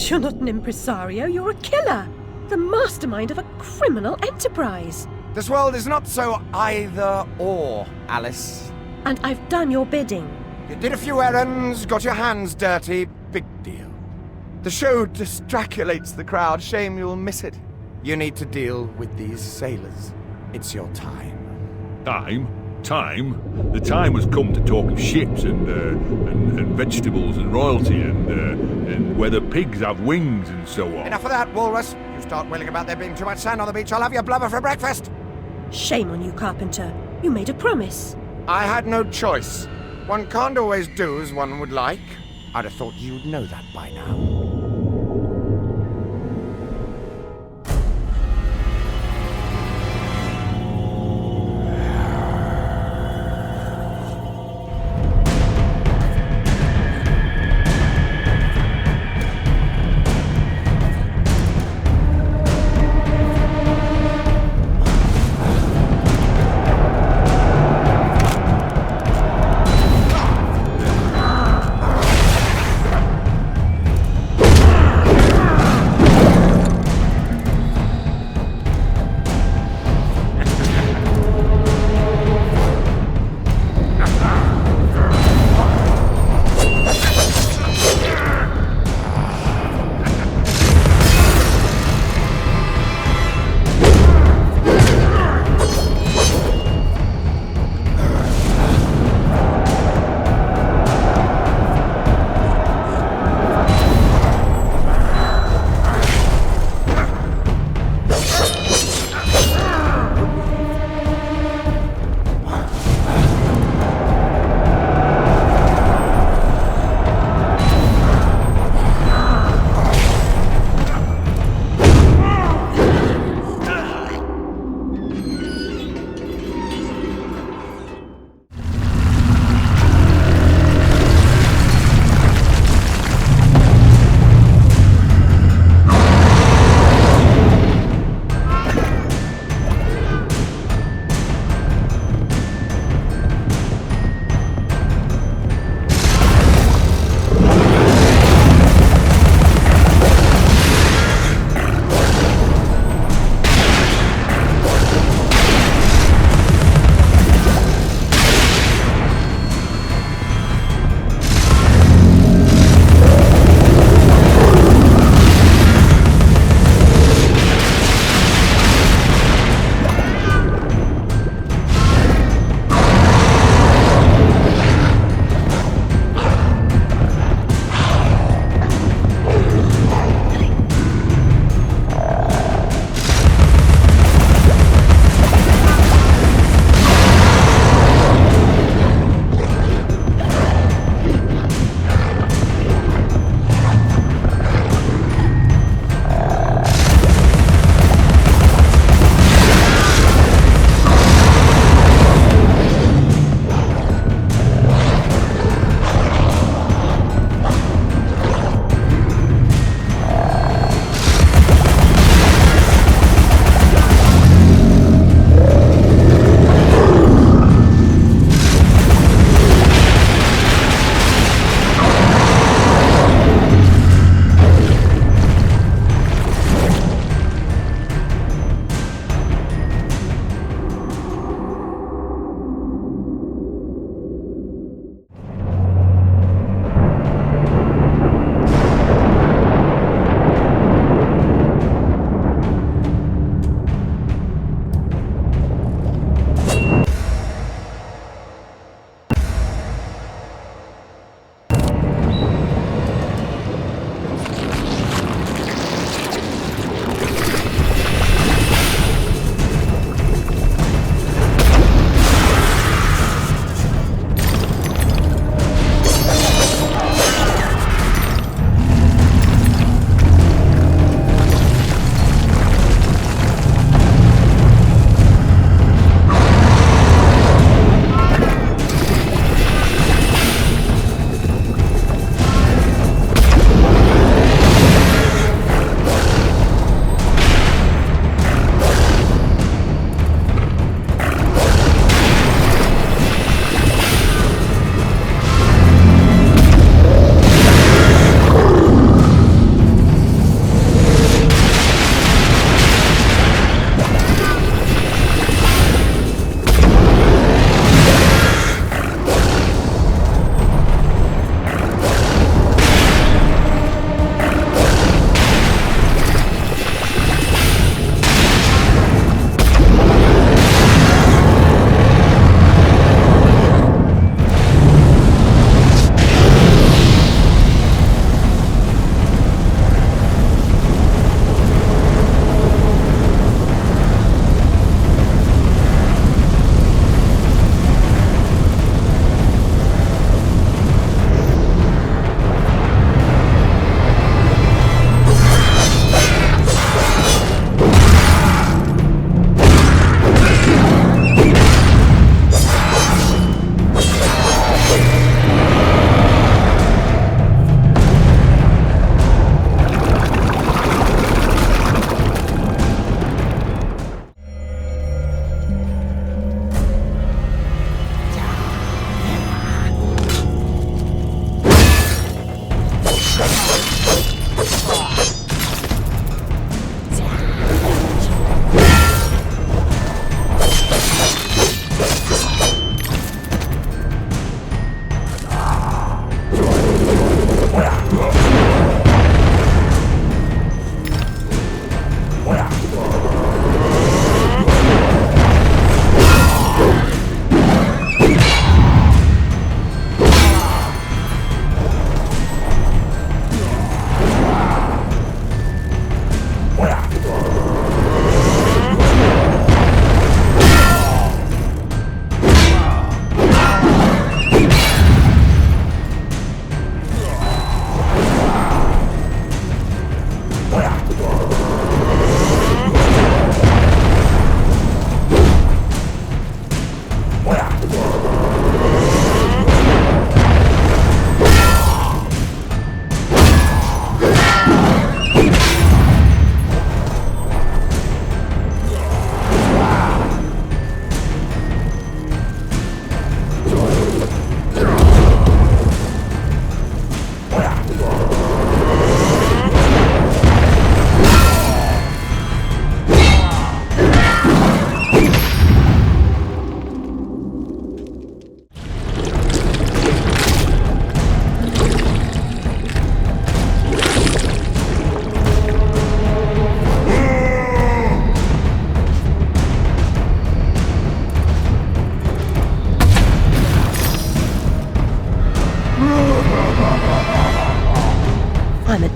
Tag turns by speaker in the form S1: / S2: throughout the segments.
S1: You're not an impresario, you're a killer. The mastermind of a criminal enterprise.
S2: This world is not so either-or, Alice.
S1: And I've done your bidding.
S2: You did a few errands, got your hands dirty, big deal. The show distraculates the crowd, shame you'll miss it. You need to deal with these sailors. It's your time.
S3: Time? Time? The time has come to talk of ships and vegetables and royalty and whether pigs have wings and so on.
S2: Enough of that, Walrus. You start wailing about there being too much sand on the beach, I'll have your blubber for breakfast.
S1: Shame on you, Carpenter. You made a promise.
S2: I had no choice. One can't always do as one would like. I'd have thought you'd know that by now.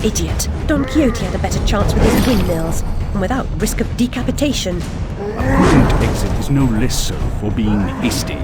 S1: idiot. Don Quixote had a better chance with his windmills, and without risk of decapitation.
S4: A prudent exit is no less so for being hasty.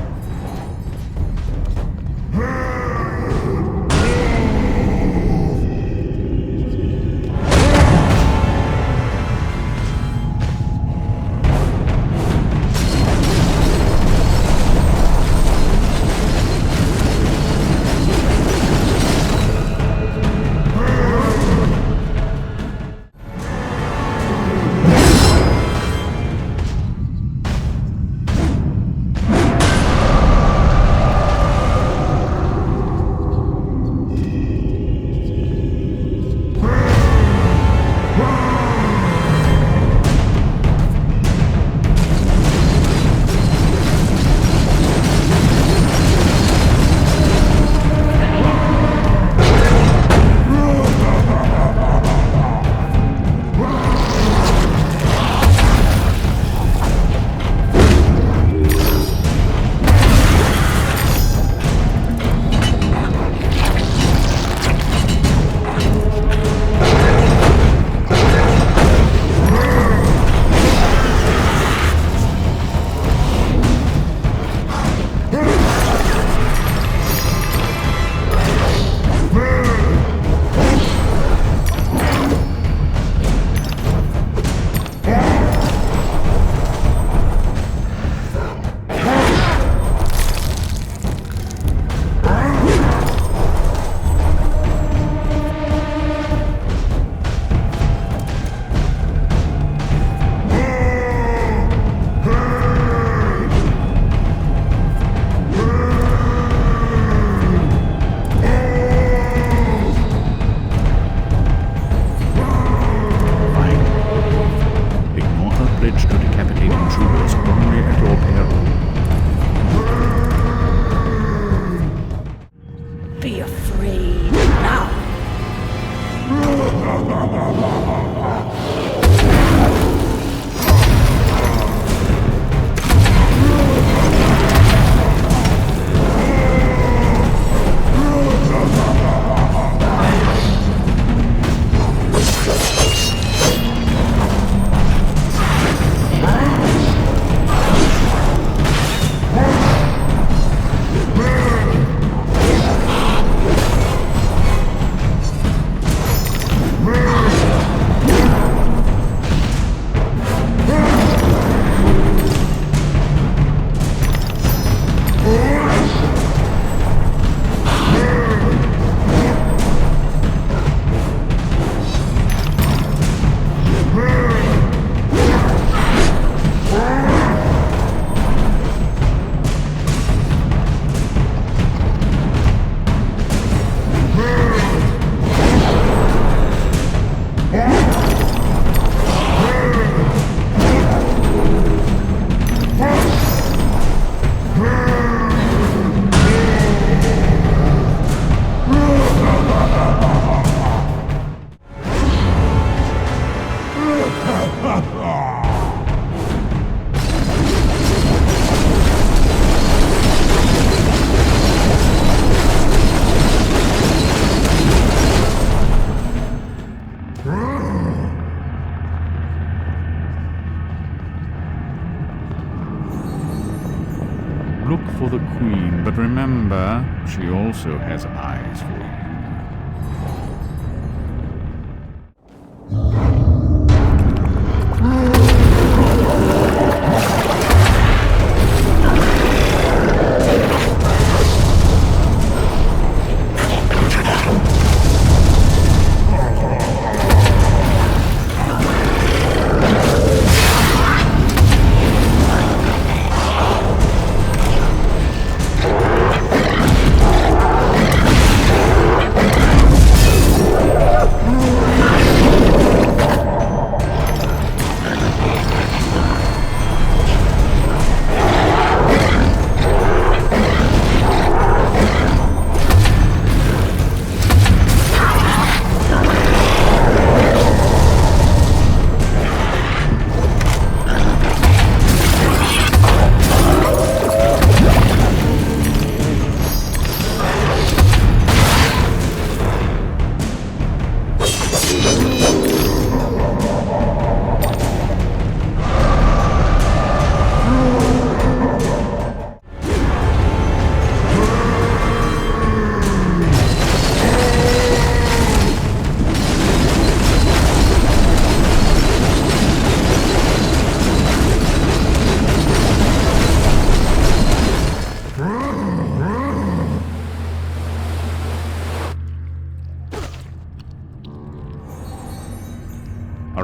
S4: Look for the Queen, but remember, she also has eyes for you.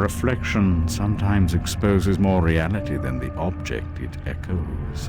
S4: reflection sometimes exposes more reality than the object it echoes.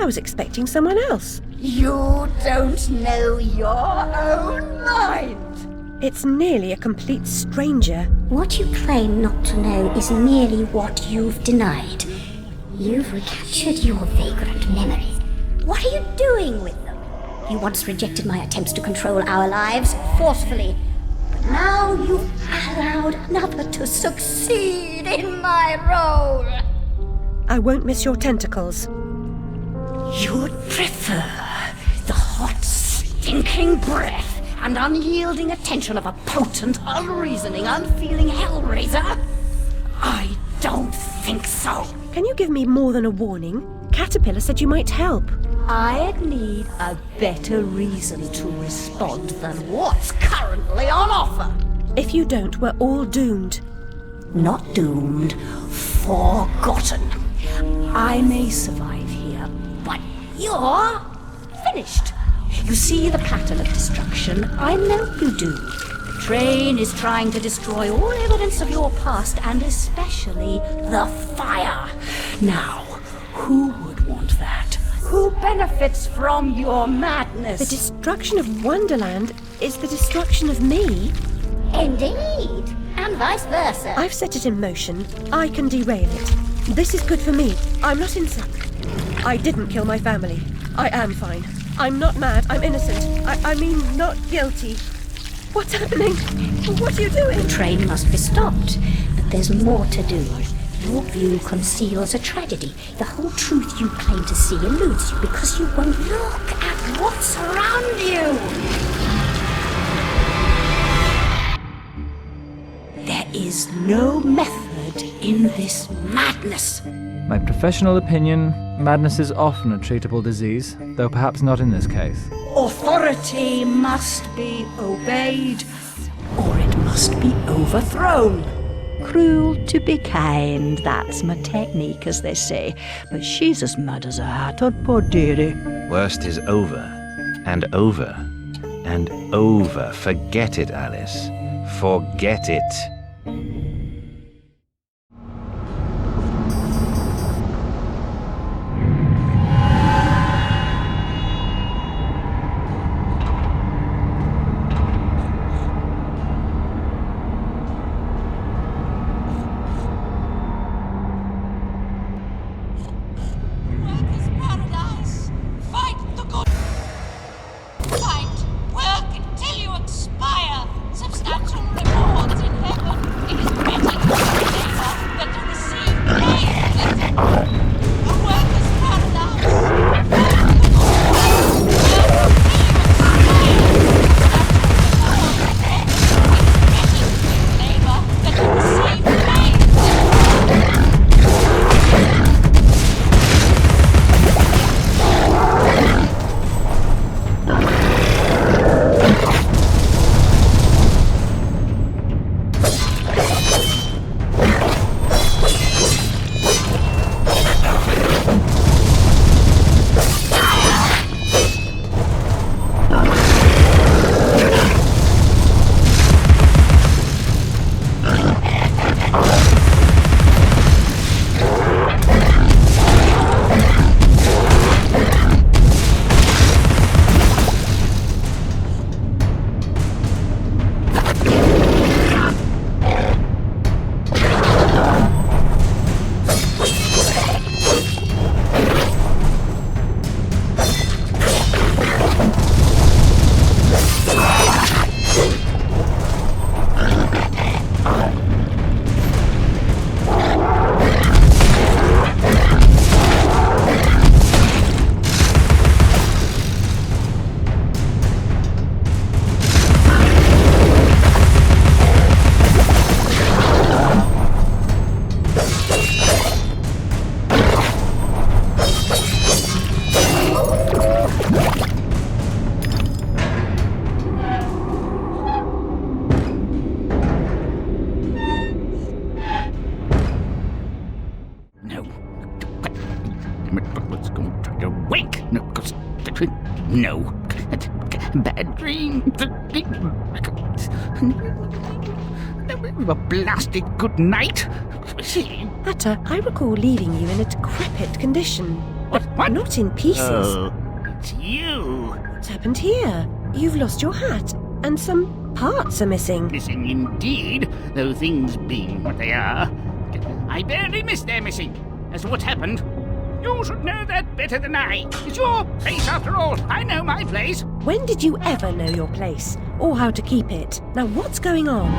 S1: I was expecting someone else.
S5: You don't know your own mind.
S1: It's nearly a complete stranger.
S5: What you claim not to know is merely what you've denied. You've recaptured your vagrant memories. What are you doing with them? You once rejected my attempts to control our lives forcefully. But now you've allowed another to succeed in my role.
S1: I won't miss your tentacles.
S5: You'd prefer the hot, stinking breath and unyielding attention of a potent, unreasoning, unfeeling hellraiser? I don't think so.
S1: Can you give me more than a warning? Caterpillar said you might help.
S5: I'd need a better reason to respond than what's currently on offer.
S1: If you don't, we're all doomed.
S5: Not doomed, forgotten. I may survive here, but you're finished. You see the pattern of destruction? I know you do. The train is trying to destroy all evidence of your past, and especially the fire. Now, who would want that? Who benefits from your madness?
S1: The destruction of Wonderland is the destruction of me.
S5: Indeed, and vice versa.
S1: I've set it in motion. I can derail it. This is good for me. I'm not insane. I didn't kill my family. I am fine. I'm not mad. I'm innocent. I mean, not guilty. What's happening? What are you doing?
S5: The train must be stopped, but there's more to do. Your view conceals a tragedy. The whole truth you claim to see eludes you because you won't look at what's around you. There is no method in this madness.
S6: My professional opinion, madness is often a treatable disease, though perhaps not in this case.
S5: Authority must be obeyed, or it must be overthrown. Cruel to be kind, that's my technique, as they say. But she's as mad as a hatter, poor dearie.
S7: Worst is over, and over, and over. Forget it, Alice. Forget it.
S4: No. Bad dream. A blasted good night.
S1: Hatter, I recall leaving you in a decrepit condition.
S8: What?
S1: Not in pieces.
S8: Oh, it's you.
S1: What's happened here? You've lost your hat, and some parts are missing.
S8: Missing indeed, though things being what they are. I barely missed their missing. As to what's happened, you should know that better than I. It's your place after all. I know my place.
S1: When did you ever know your place? Or how to keep it? Now what's going on?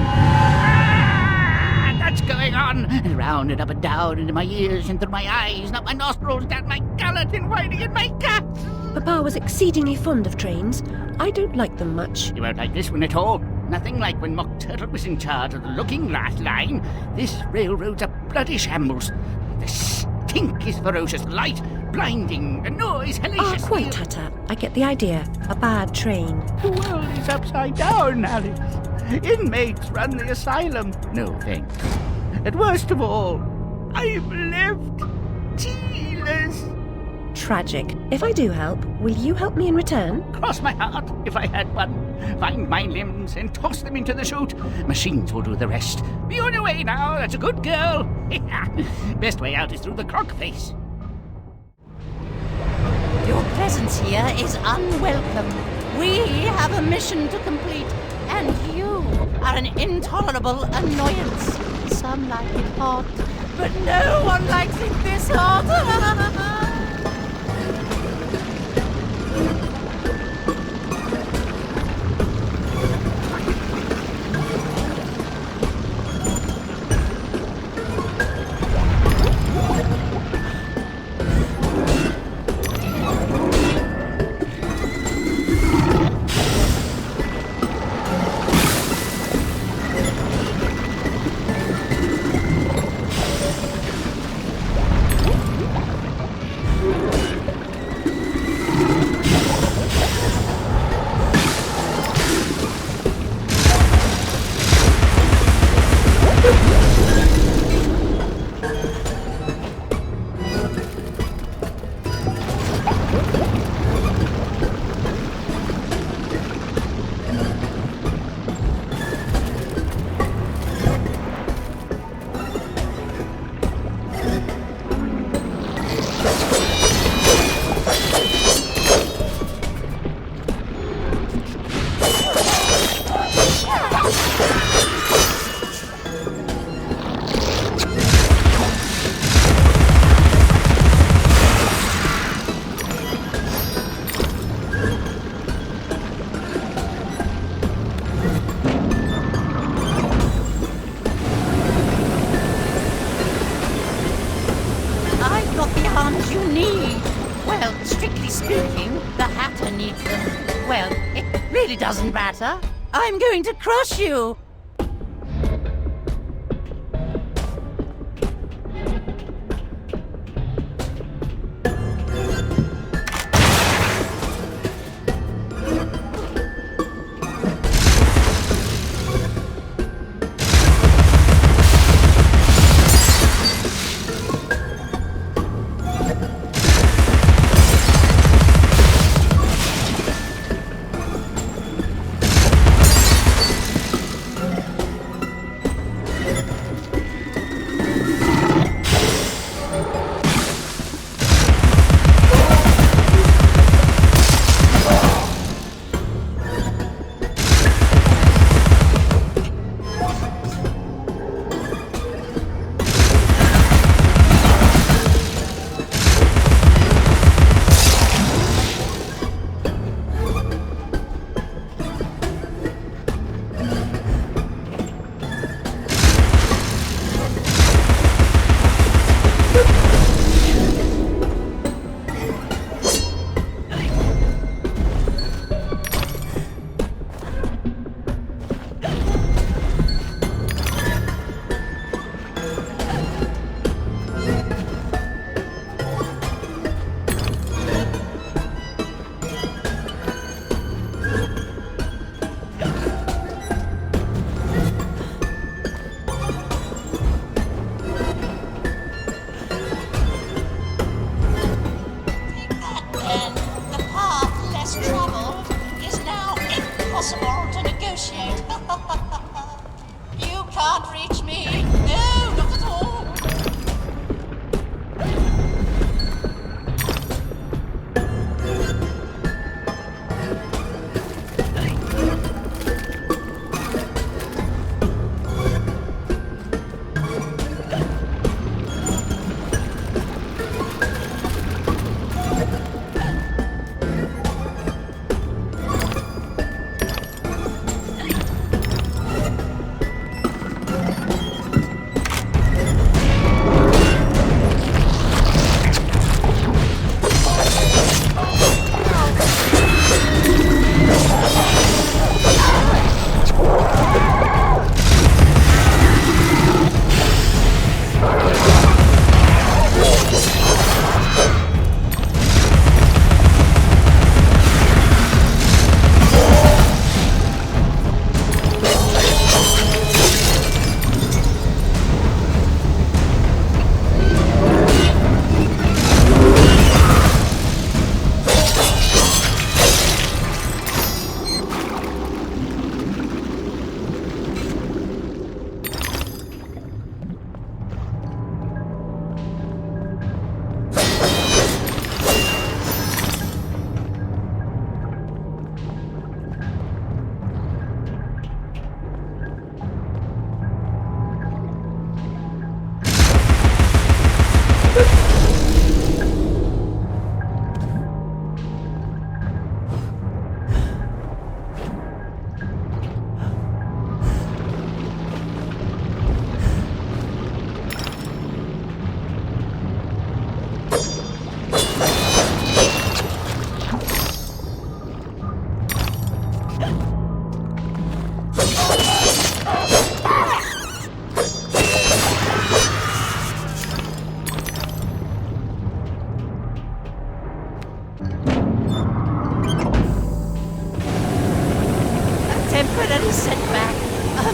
S8: That's going on. And round and up and down into my ears and through my eyes, up my nostrils, down my gullet and whining in my guts.
S1: Papa was exceedingly fond of trains. I don't like them much.
S8: You won't like this one at all. Nothing like when Mock Turtle was in charge of the looking glass line. This railroad's a bloody shambles. The stink is ferocious, light blinding, the noise hellacious.
S1: Quite, Tata. I get the idea. A bad train.
S8: The world is upside down, Alice. Inmates run the asylum. No thanks. And worst of all, I'm left tealess.
S1: Tragic. If I do help, will you help me in return?
S8: Cross my heart, if I had one. Find my limbs and toss them into the chute. Machines will do the rest. Be on your way now, that's a good girl. Best way out is through the croc face.
S5: Your presence here is unwelcome. We have a mission to complete, and you are an intolerable annoyance. Some like it hot, but no one likes it this hot. Doesn't matter. I'm going to crush you.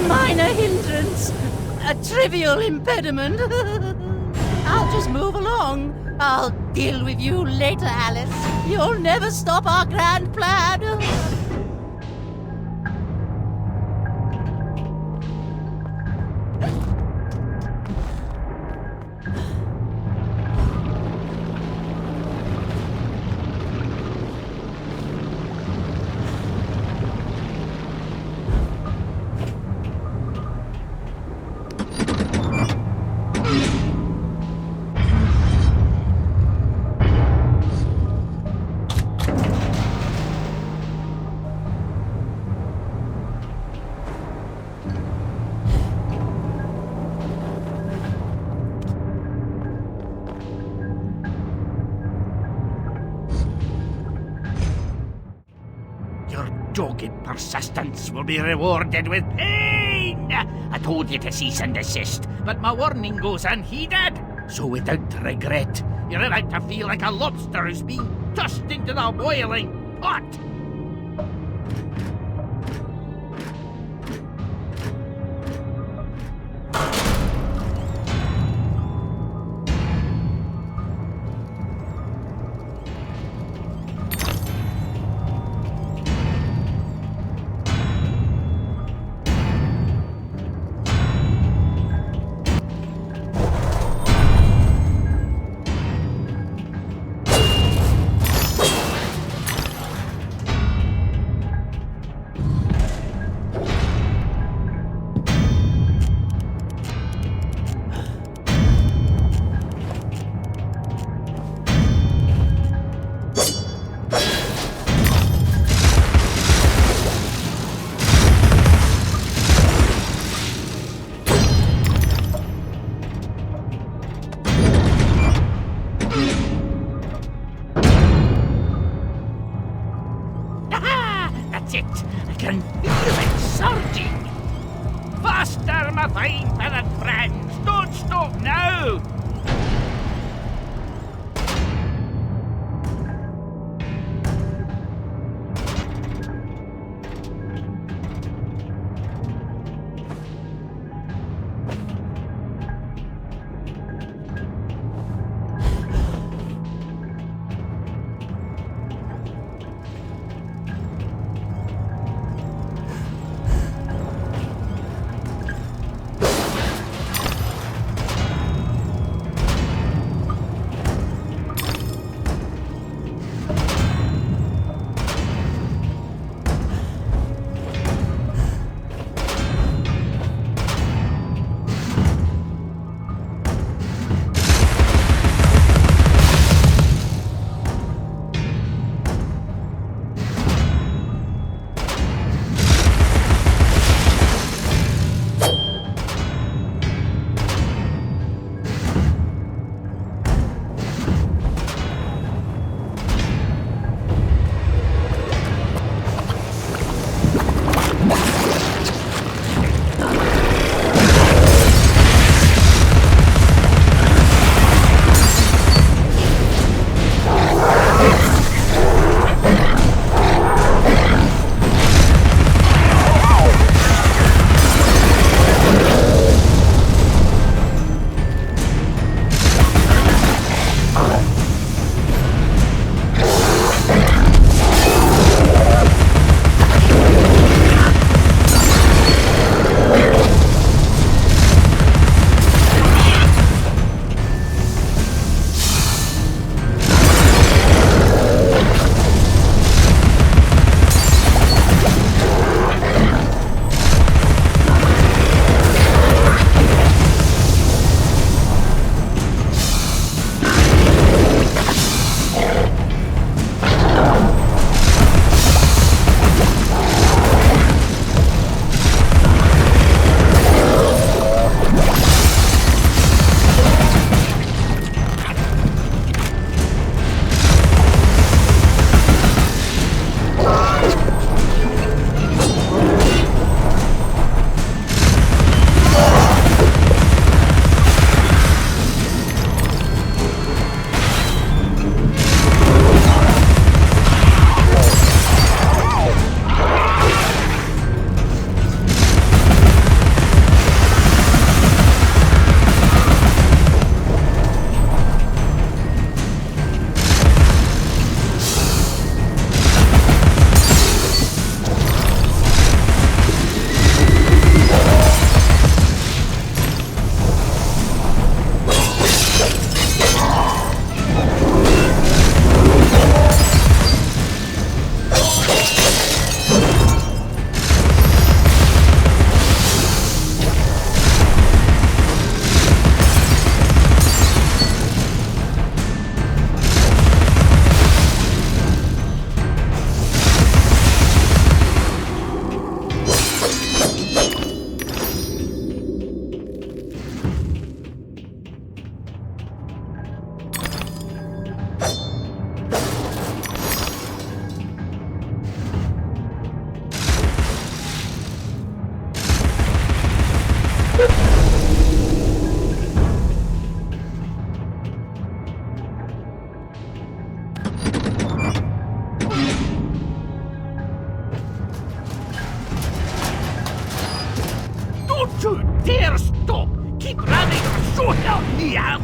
S9: minor hindrance, a trivial impediment. I'll just move along. I'll deal with you later, Alice. You'll never stop our grand plan.
S8: Dogged persistence will be rewarded with pain! I told you to cease and desist, but my warning goes unheeded. So without regret, you're about to feel like a lobster who's being tossed into the boiling pot! Don't you dare stop! Keep running or so help me out!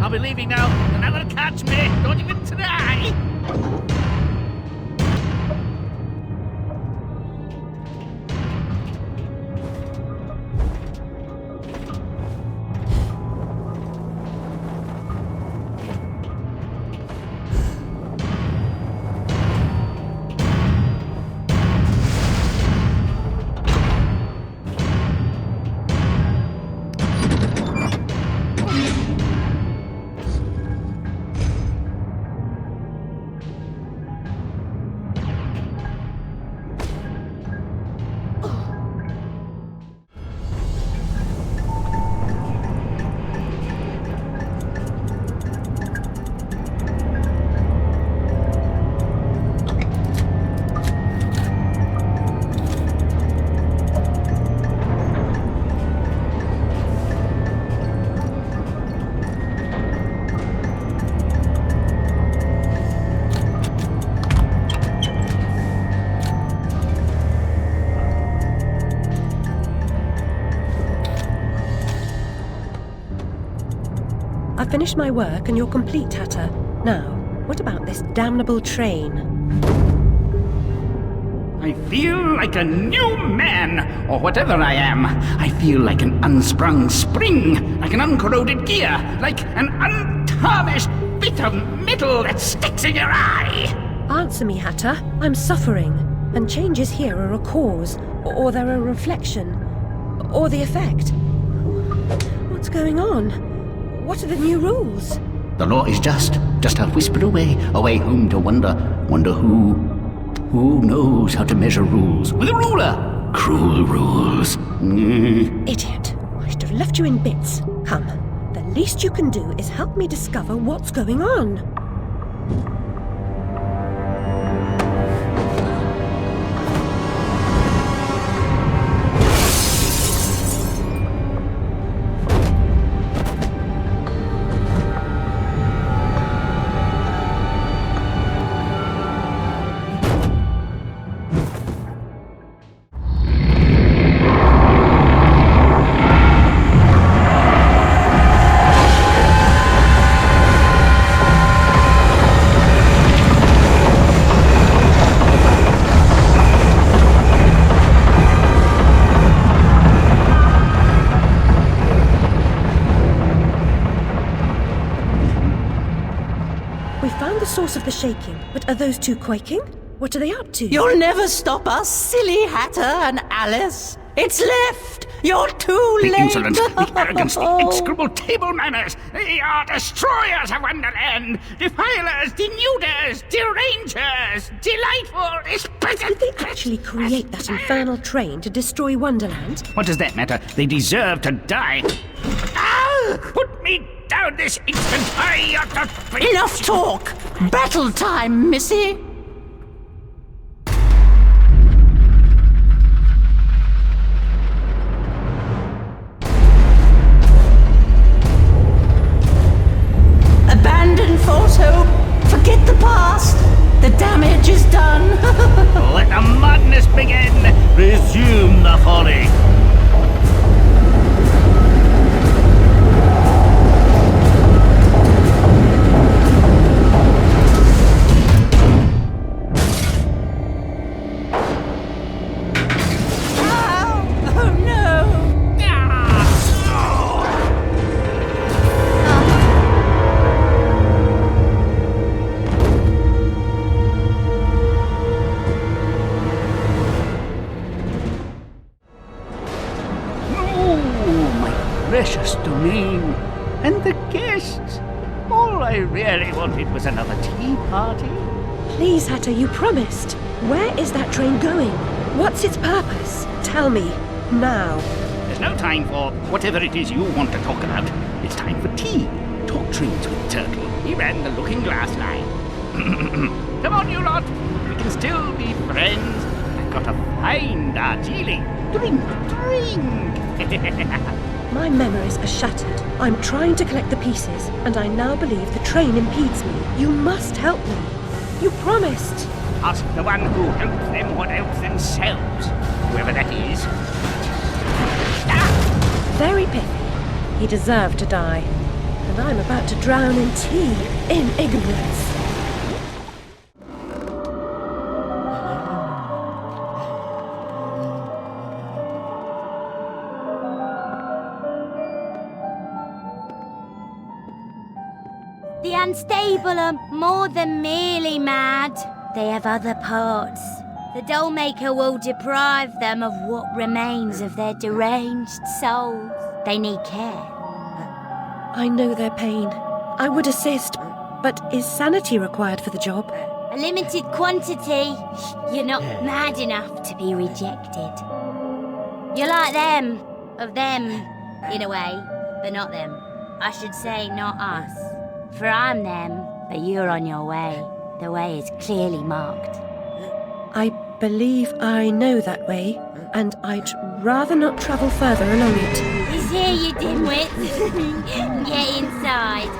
S8: I'll be leaving now. You'll never catch me. Don't even try.
S1: I've finished my work and you're complete, Hatter. Now, what about this damnable train?
S8: I feel like a new man, or whatever I am. I feel like an unsprung spring, like an uncorroded gear, like an untarnished bit of metal that sticks in your eye.
S1: Answer me, Hatter. I'm suffering, and changes here are a cause, or they're a reflection, or the effect. What's going on? What are the new rules?
S8: The law is just a whisper away home to wonder who knows how to measure rules with a ruler. Cruel rules.
S1: Idiot. I should have left you in bits. Come, the least you can do is help me discover what's going on. Source of the shaking, but are those two quaking? What are they up to?
S9: You'll never stop us, silly Hatter and Alice. It's left! You're too
S8: The
S9: late.
S8: insolence, the arrogance, the execrable table manners. They are destroyers of Wonderland, defilers, denuders, derangers, delightful,
S1: Did they actually create that infernal train to destroy Wonderland?
S8: What does that matter? They deserve to die. Ah! Put me down this instant! I ought to...
S9: Enough talk! Battle time, Missy! Abandon false hope. Forget the past. The damage is done.
S8: Let the madness begin! Resume the folly!
S9: Oh no!
S8: Precious domain. And the guests. All I really wanted was another tea party.
S1: Please, Hatter, you promised. Where is that train going? What's its purpose? Tell me, now.
S8: There's no time for whatever it is you want to talk about. It's time for tea. Talk trains with Turtle. He ran the Looking Glass line. Come on, you lot. We can still be friends. I've got a fine Darjeeling. Drink, drink.
S1: My memories are shattered. I'm trying to collect the pieces, and I now believe the train impedes me. You must help me. You promised.
S8: Ask the one who helps them what helps themselves. Whoever that is.
S1: Very pithy. He deserved to die. And I'm about to drown in tea, in ignorance.
S10: The unstable are more than merely mad. They have other parts. The Dollmaker will deprive them of what remains of their deranged souls. They need care.
S1: I know their pain. I would assist, but is sanity required for the job?
S10: A limited quantity. You're not mad enough to be rejected. You're like them. Of them, in a way, but not them. I should say not us. For I'm them, but you're on your way. The way is clearly marked.
S1: I believe I know that way, and I'd rather not travel further along it.
S10: Is here, you dimwit. Get inside.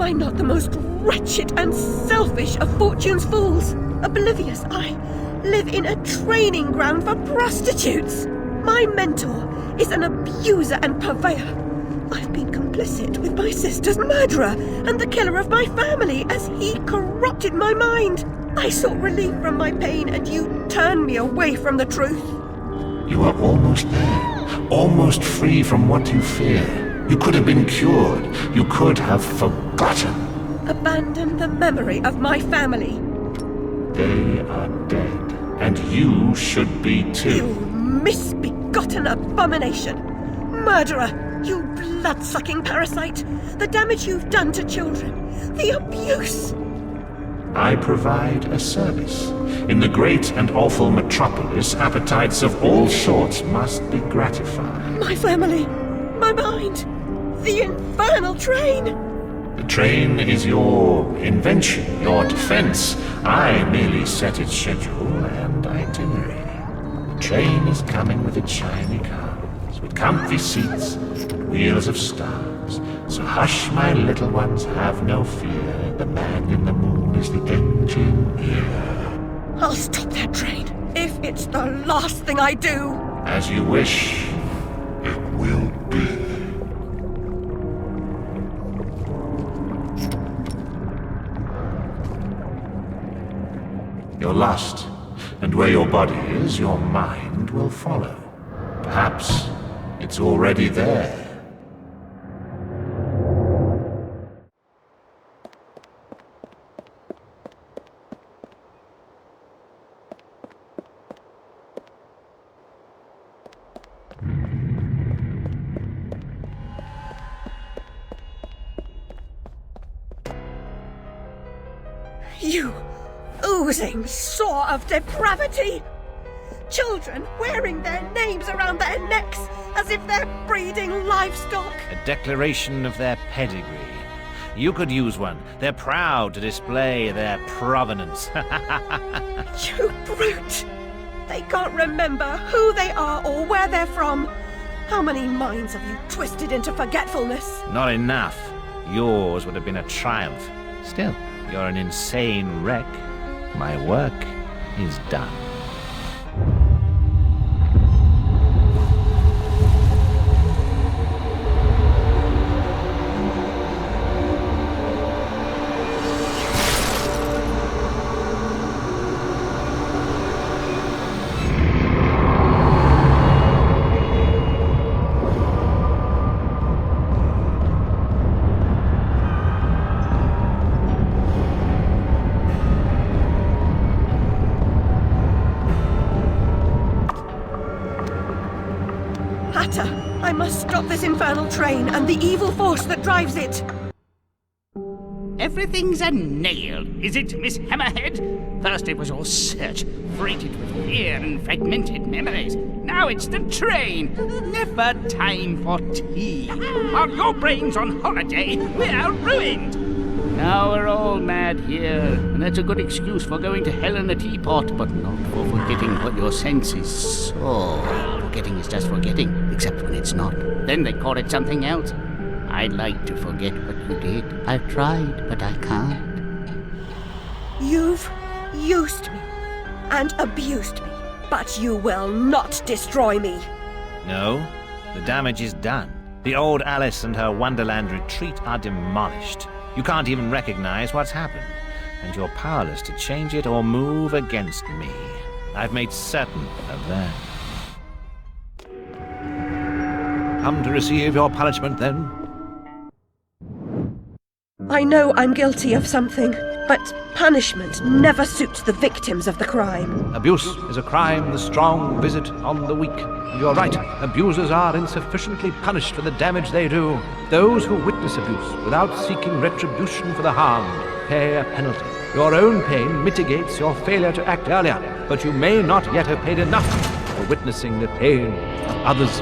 S1: I not the most wretched and selfish of fortune's fools? Oblivious, I live in a training ground for prostitutes. My mentor is an abuser and purveyor. I've been complicit with my sister's murderer and the killer of my family as he corrupted my mind. I sought relief from my pain and you turned me away from the truth.
S11: You are almost there, almost free from what you fear. You could have been cured. You could have forgotten.
S1: Abandon the memory of my family.
S11: They are dead, and you should be too.
S1: You misbegotten abomination! Murderer! You blood-sucking parasite! The damage you've done to children! The abuse!
S11: I provide a service. In the great and awful metropolis, appetites of all sorts must be gratified.
S1: My family! My mind! The infernal train!
S11: The train is your invention, your defense. I merely set its schedule and itinerary. The train is coming with its shiny cars, with comfy seats and wheels of stars. So hush, my little ones, have no fear. The man in the moon is the engineer.
S1: I'll stop that train, if it's the last thing I do.
S11: As you wish, it will be. You're lost, and where your body is, your mind will follow. Perhaps it's already there.
S1: You oozing sore of depravity! Children wearing their names around their necks as if they're breeding livestock!
S7: A declaration of their pedigree. You could use one. They're proud to display their provenance.
S1: You brute! They can't remember who they are or where they're from. How many minds have you twisted into forgetfulness?
S7: Not enough. Yours would have been a triumph. Still, you're an insane wreck. My work is done.
S1: I must stop this infernal train and the evil force that drives it.
S8: Everything's a nail, is it, Miss Hammerhead? First it was your search, freighted with fear and fragmented memories. Now it's the train. Never time for tea. While your brain's on holiday, we're ruined. Now we're all mad here, and that's a good excuse for going to hell in a teapot, but not for forgetting what your senses saw. Forgetting is just forgetting, except when it's not. Then they call it something else. I'd like to forget what you did. I've tried, but I can't.
S1: You've used me and abused me, but you will not destroy me.
S7: No, the damage is done. The old Alice and her Wonderland retreat are demolished. You can't even recognize what's happened, and you're powerless to change it or move against me. I've made certain of that. Come to receive your punishment, then?
S1: I know I'm guilty of something, but punishment never suits the victims of the crime.
S12: Abuse is a crime the strong visit on the weak. And you're right, abusers are insufficiently punished for the damage they do. Those who witness abuse without seeking retribution for the harmed pay a penalty. Your own pain mitigates your failure to act earlier, but you may not yet have paid enough for witnessing the pain of others.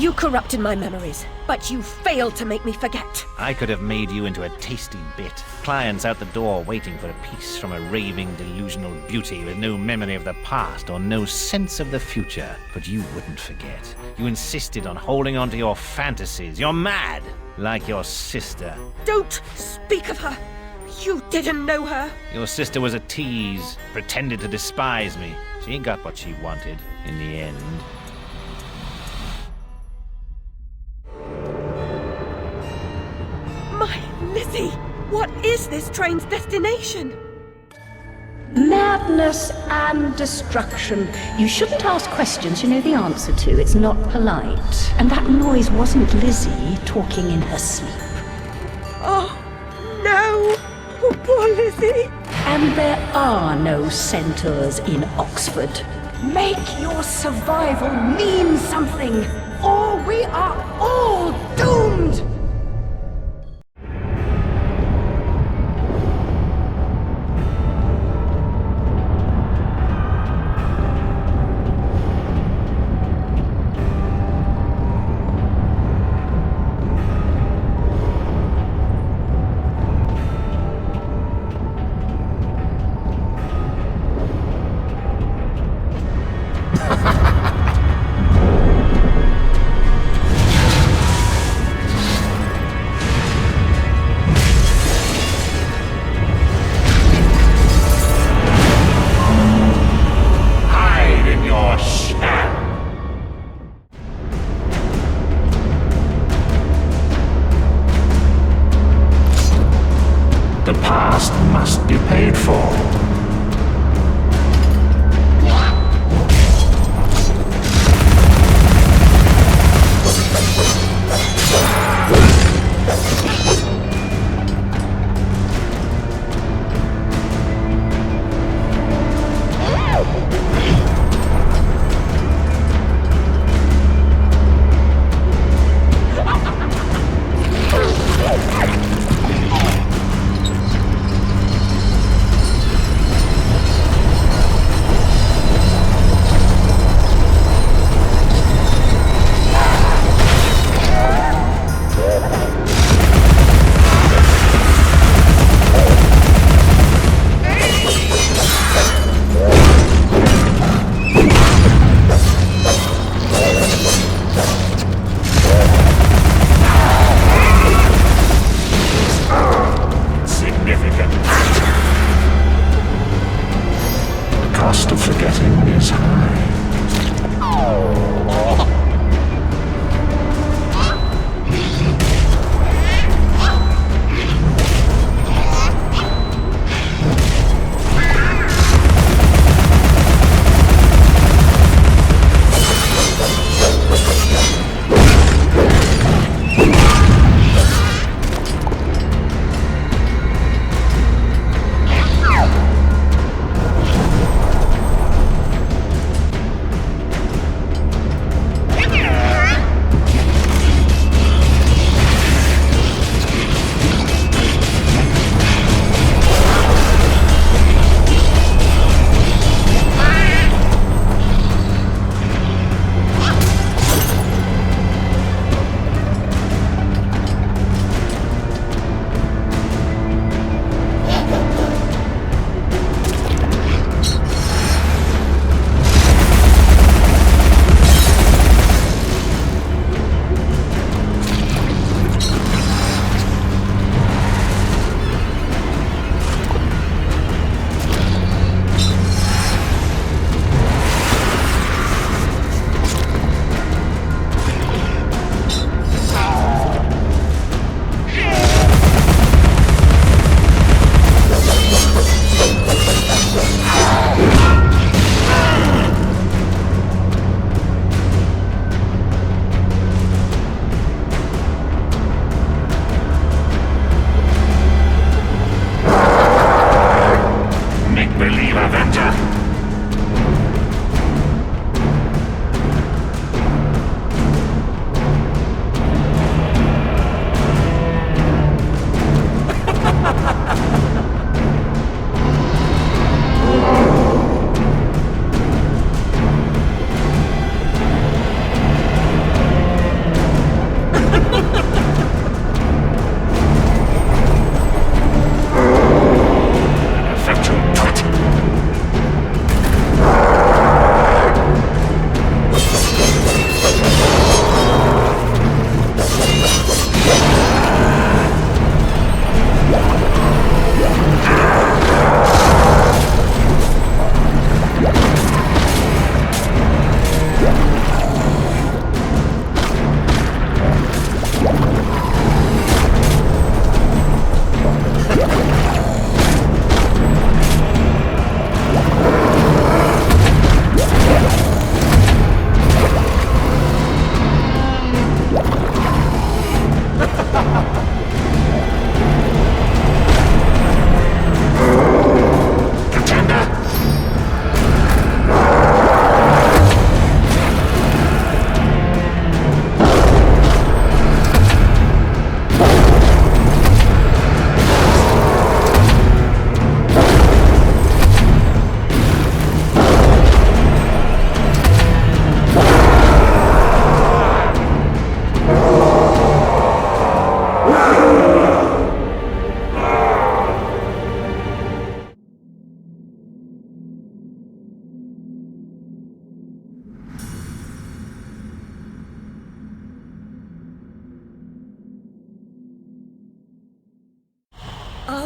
S1: You corrupted my memories, but you failed to make me forget.
S7: I could have made you into a tasty bit. Clients out the door waiting for a piece from a raving, delusional beauty with no memory of the past or no sense of the future. But you wouldn't forget. You insisted on holding on to your fantasies. You're mad, like your sister.
S1: Don't speak of her. You didn't know her.
S7: Your sister was a tease, pretended to despise me. She got what she wanted in the end.
S1: My Lizzie, what is this train's destination?
S5: Madness and destruction. You shouldn't ask questions you know the answer to. It's not polite. And that noise wasn't Lizzie talking in her sleep.
S1: Oh, no. Oh, poor Lizzie.
S5: And there are no centaurs in Oxford. Make your survival mean something, or we are all doomed!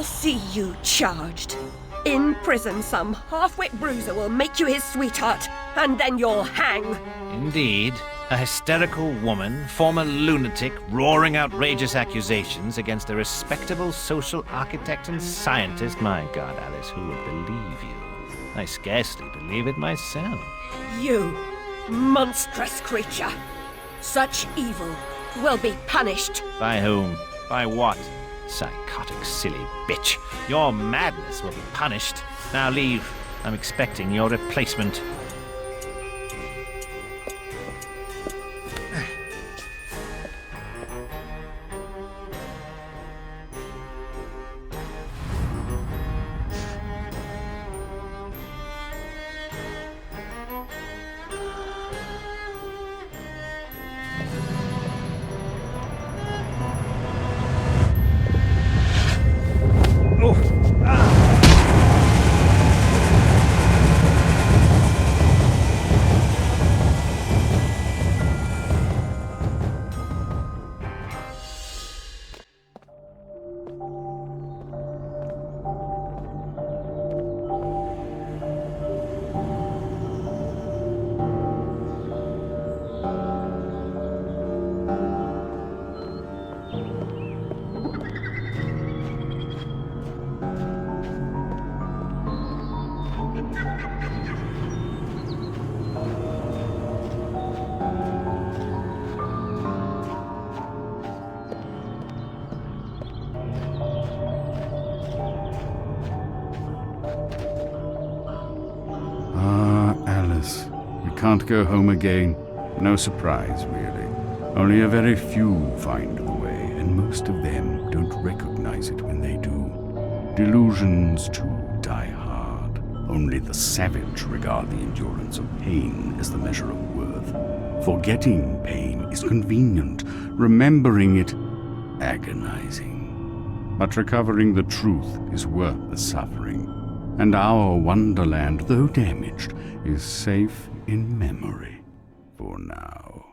S1: I'll see you charged. In prison, some half-wit bruiser will make you his sweetheart, and then you'll hang.
S7: Indeed. A hysterical woman, former lunatic, roaring outrageous accusations against a respectable social architect and scientist. My God, Alice, who would believe you? I scarcely believe it myself.
S1: You, monstrous creature. Such evil will be punished.
S7: By whom? By what? Psychotic, silly bitch. Your madness will be punished. Now leave. I'm expecting your replacement.
S4: Alice, we can't go home again. No surprise, really. Only a very few find the way, and most of them don't recognize it when they do. Delusions, too, die hard. Only the savage regard the endurance of pain as the measure of worth. Forgetting pain is convenient, remembering it agonizing. But recovering the truth is worth the suffering. And our wonderland, though damaged, is safe in memory for now.